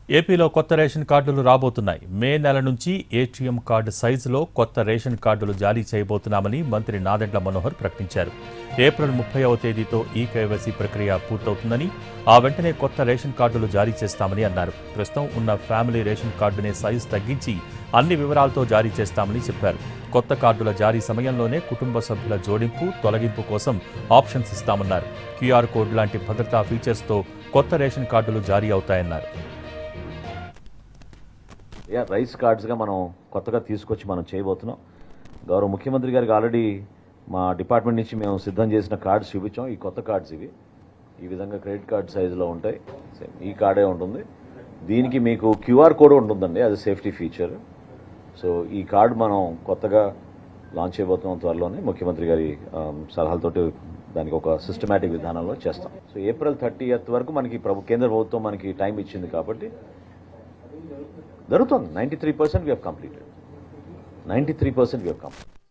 ఏపీలో కొత్త రేషన్ కార్డులు రాబోతున్నాయి. మే నెల నుంచి ఏటీఎం కార్డు సైజులో కొత్త రేషన్ కార్డులు జారీ చేయబోతున్నామని మంత్రి నాదెండ్ల మనోహర్ ప్రకటించారు. ఏప్రిల్ 30వ తేదీతో ఈ కేవైసీ ప్రక్రియ పూర్తవుతుందని, ఆ వెంటనే కొత్త రేషన్ కార్డులు జారీ చేస్తామని అన్నారు. ప్రస్తుతం ఉన్న ఫ్యామిలీ రేషన్ కార్డునే సైజు తగ్గించి అన్ని వివరాలతో జారీ చేస్తామని చెప్పారు. కొత్త కార్డుల జారీ సమయంలోనే కుటుంబ సభ్యుల జోడింపు, తొలగింపు కోసం ఆప్షన్స్ ఇస్తామన్నారు. క్యూఆర్ కోడ్ లాంటి భద్రతా ఫీచర్స్తో కొత్త రేషన్ కార్డులు జారీ అవుతాయన్నారు. రైస్ కార్డ్స్గా మనం కొత్తగా తీసుకొచ్చి మనం చేయబోతున్నాం. గౌరవ ముఖ్యమంత్రి గారికి ఆల్రెడీ మా డిపార్ట్మెంట్ నుంచి మేము సిద్ధం చేసిన కార్డ్స్ చూపించాం. ఈ కొత్త కార్డ్స్ ఇవి ఈ విధంగా క్రెడిట్ కార్డ్ సైజులో ఉంటాయి. సేమ్ ఈ కార్డే ఉంటుంది. దీనికి మీకు క్యూఆర్ కోడ్ ఉంటుందండి, అది సేఫ్టీ ఫీచర్. సో ఈ కార్డు మనం కొత్తగా లాంచ్ చేయబోతున్నాం త్వరలోనే. ముఖ్యమంత్రి గారి సలహాలతోటి దానికి ఒక సిస్టమేటిక్ విధానంలో చేస్తాం. సో ఏప్రిల్ 30th వరకు మనకి కేంద్ర ప్రభుత్వం మనకి టైం ఇచ్చింది కాబట్టి జరుగుతుంది. 93% we have completed. 93% we have completed.